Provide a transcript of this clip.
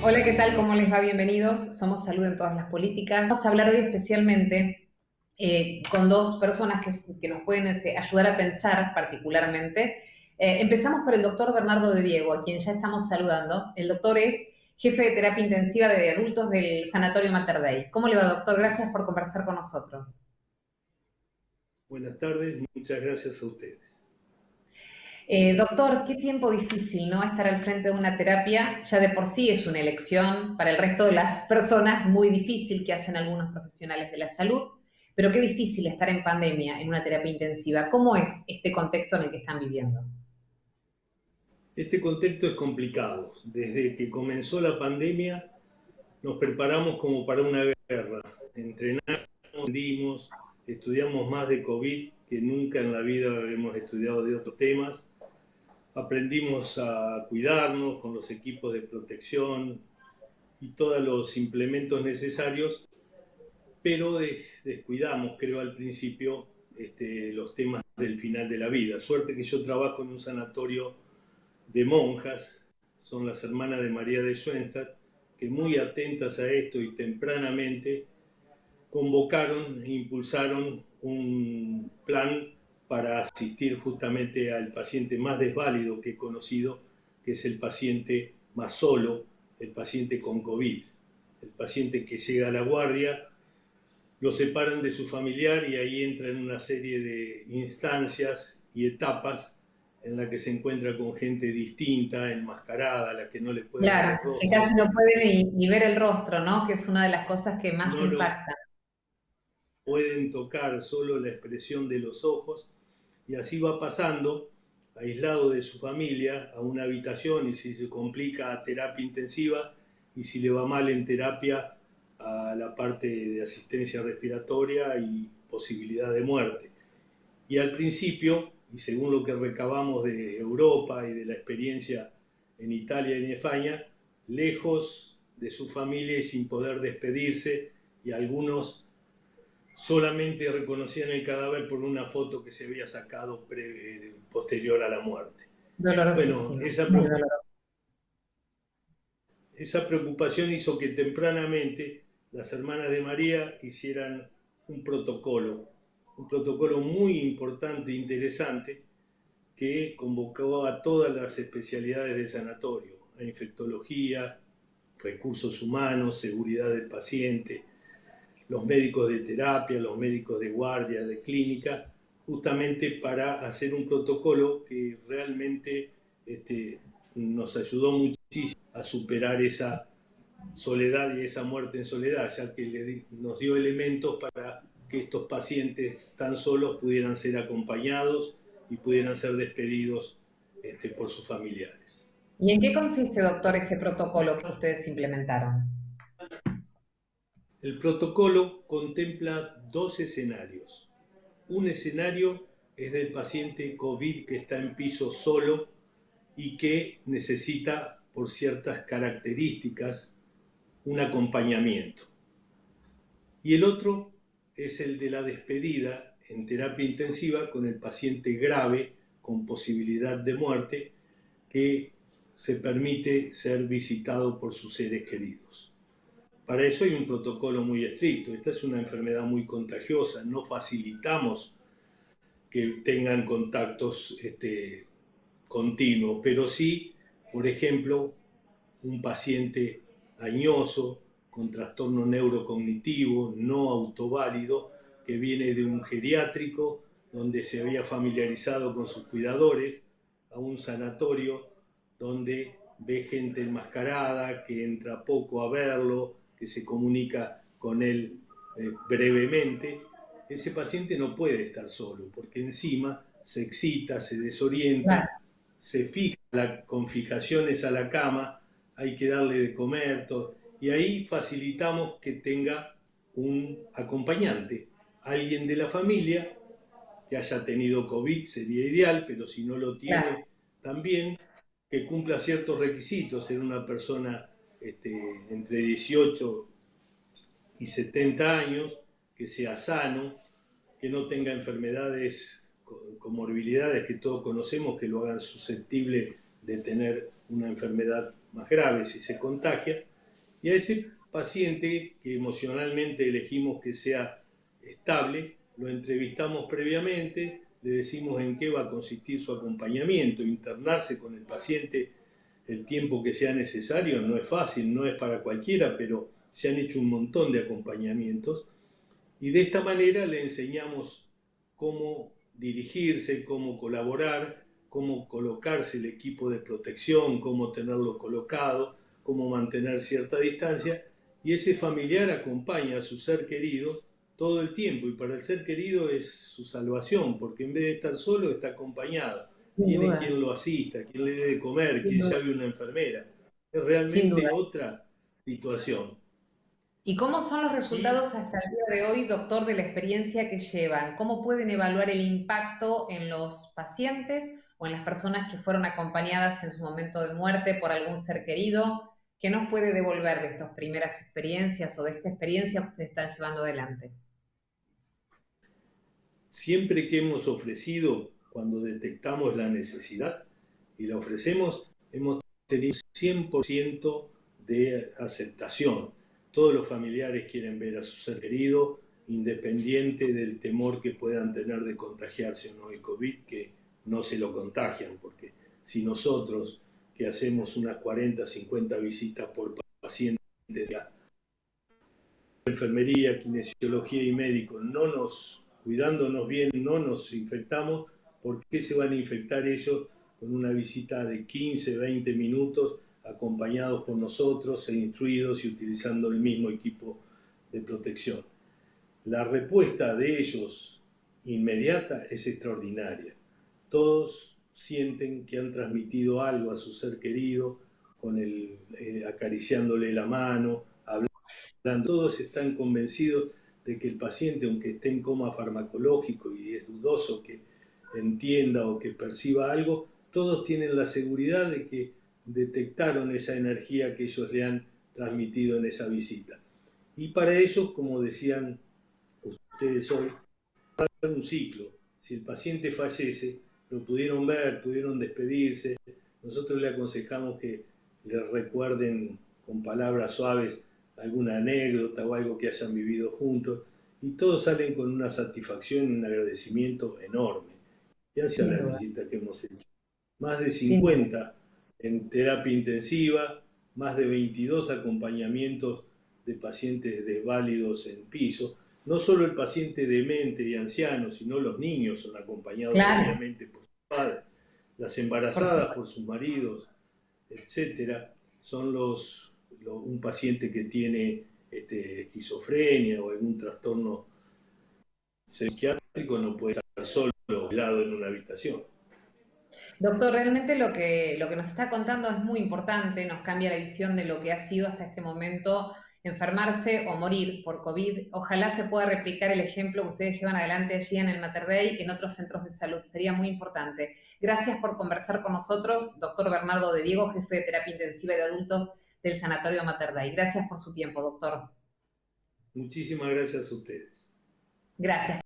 Hola, ¿qué tal? ¿Cómo les va? Bienvenidos. Somos Salud en todas las políticas. Vamos a hablar hoy especialmente con dos personas que nos pueden ayudar a pensar particularmente. Empezamos por el doctor Bernardo de Diego, a quien ya estamos saludando. El doctor es jefe de terapia intensiva de adultos del Sanatorio Mater Dei. ¿Cómo le va, doctor? Gracias por conversar con nosotros. Buenas tardes, muchas gracias a ustedes. Doctor, qué tiempo difícil, ¿no? Estar al frente de una terapia, ya de por sí es una elección para el resto de las personas muy difícil que hacen algunos profesionales de la salud, pero qué difícil estar en pandemia, en una terapia intensiva. ¿Cómo es este contexto en el que están viviendo? Este contexto es complicado. Desde que comenzó la pandemia nos preparamos como para una guerra. Entrenamos, aprendimos, estudiamos más de COVID que nunca en la vida hemos estudiado de otros temas. Aprendimos a cuidarnos con los equipos de protección y todos los implementos necesarios, pero descuidamos, creo, al principio los temas del final de la vida. Suerte que yo trabajo en un sanatorio de monjas, son las hermanas de María de Schoenstatt, que muy atentas a esto y tempranamente convocaron e impulsaron un plan para asistir justamente al paciente más desválido que he conocido, que es el paciente más solo, el paciente con COVID, el paciente que llega a la guardia, lo separan de su familiar y ahí entra en una serie de instancias y etapas en la que se encuentra con gente distinta, enmascarada, a la que no les puede ver Claro, el que rostro, casi no pueden ni ver el rostro, ¿no? Que es una de las cosas que más no lo impactan. pueden tocar, solo la expresión de los ojos, y así va pasando, aislado de su familia, a una habitación, y si se complica a terapia intensiva, y si le va mal en terapia, a la parte de asistencia respiratoria y posibilidad de muerte. Y al principio, y según lo que recabamos de Europa y de la experiencia en Italia y en España, lejos de su familia y sin poder despedirse, y algunos solamente reconocían el cadáver por una foto que se había sacado posterior a la muerte. Bueno, Dolorosísimo, muy doloroso. esa preocupación hizo que tempranamente las hermanas de María hicieran un protocolo muy importante e interesante, que convocó a todas las especialidades del sanatorio, a infectología, recursos humanos, seguridad del paciente, los médicos de terapia, los médicos de guardia, de clínica, justamente para hacer un protocolo que realmente nos ayudó muchísimo a superar esa soledad y esa muerte en soledad, ya que nos dio elementos para que estos pacientes tan solos pudieran ser acompañados y pudieran ser despedidos por sus familiares. ¿Y en qué consiste, doctor, ese protocolo que ustedes implementaron? El protocolo contempla dos escenarios. Un escenario es del paciente COVID que está en piso solo y que necesita, por ciertas características, un acompañamiento. Y el otro es el de la despedida en terapia intensiva con el paciente grave con posibilidad de muerte, que se permite ser visitado por sus seres queridos. Para eso hay un protocolo muy estricto. Esta es una enfermedad muy contagiosa, no facilitamos que tengan contactos continuos, pero sí, por ejemplo, un paciente añoso con trastorno neurocognitivo no autoválido que viene de un geriátrico donde se había familiarizado con sus cuidadores, a un sanatorio donde ve gente enmascarada que entra poco a verlo, que se comunica con él brevemente. Ese paciente no puede estar solo porque encima se excita, se Claro. desorienta, se fija con fijaciones a la cama, hay que darle de comer, todo. Y ahí facilitamos que tenga un acompañante, alguien de la familia que haya tenido COVID sería ideal, pero si no lo Claro. tiene, también que cumpla ciertos requisitos, ser una persona entre 18 y 70 años, que sea sano, que no tenga enfermedades, comorbilidades que todos conocemos que lo hagan susceptible de tener una enfermedad más grave si se contagia, Y a ese paciente que emocionalmente elegimos que sea estable, lo entrevistamos previamente, le decimos en qué va a consistir su acompañamiento, internarse con el paciente el tiempo que sea necesario, no es fácil, no es para cualquiera, pero se han hecho un montón de acompañamientos y de esta manera le enseñamos cómo dirigirse, cómo colaborar, cómo colocarse el equipo de protección, cómo tenerlo colocado, cómo mantener cierta distancia, y ese familiar acompaña a su ser querido todo el tiempo, y para el ser querido es su salvación, porque en vez de estar solo está acompañado, Sin tiene duda, quien lo asista, quien le dé de comer, sin quien duda, llame una enfermera. Es sin realmente duda. otra situación. ¿Y cómo son los Y resultados hasta el día de hoy, doctor, de la experiencia que llevan? ¿Cómo pueden evaluar el impacto en los pacientes o en las personas que fueron acompañadas en su momento de muerte por algún ser querido? ¿Qué nos puede devolver de estas primeras experiencias o de esta experiencia que ustedes están llevando adelante? siempre que hemos ofrecido, cuando detectamos la necesidad y la ofrecemos, hemos tenido 100% de aceptación. Todos los familiares quieren ver a su ser querido, independiente del temor que puedan tener de contagiarse o no el COVID, que no se lo contagian, porque si nosotros, que hacemos unas 40, 50 visitas por paciente, enfermería, kinesiología y médico, cuidándonos bien, no nos infectamos, ¿por qué se van a infectar ellos con una visita de 15, 20 minutos acompañados por nosotros e instruidos y utilizando el mismo equipo de protección? La respuesta de ellos inmediata es extraordinaria. Todos sienten que han transmitido algo a su ser querido, acariciándole la mano, todos están convencidos de que el paciente, aunque esté en coma farmacológico y es dudoso que entienda o que perciba algo, todos tienen la seguridad de que detectaron esa energía que ellos le han transmitido en esa visita. Y para ellos, como decían ustedes hoy, es un ciclo. Si el paciente fallece, lo pudieron ver, pudieron despedirse. Nosotros le aconsejamos que le recuerden con palabras suaves alguna anécdota o algo que hayan vivido juntos. Y todos salen con una satisfacción y un agradecimiento enorme. Y han sido Sin las duda, visitas que hemos hecho. Más de sin duda. 50 en terapia intensiva, más de 22 acompañamientos de pacientes desválidos en piso. No solo el paciente demente y anciano, sino los niños son acompañados Claro, previamente por sus padres, las por embarazadas supuesto. por sus maridos, etcétera. Son un paciente que tiene esquizofrenia o algún trastorno psiquiátrico no puede estar solo, aislado en una habitación. Doctor, realmente lo que nos está contando es muy importante, nos cambia la visión de lo que ha sido hasta este momento enfermarse o morir por COVID. Ojalá se pueda replicar el ejemplo que ustedes llevan adelante allí en el Mater Dei en otros centros de salud. Sería muy importante. Gracias por conversar con nosotros, doctor Bernardo de Diego, jefe de terapia intensiva de adultos del Sanatorio Mater Dei. Gracias por su tiempo, doctor. Muchísimas gracias a ustedes. Gracias.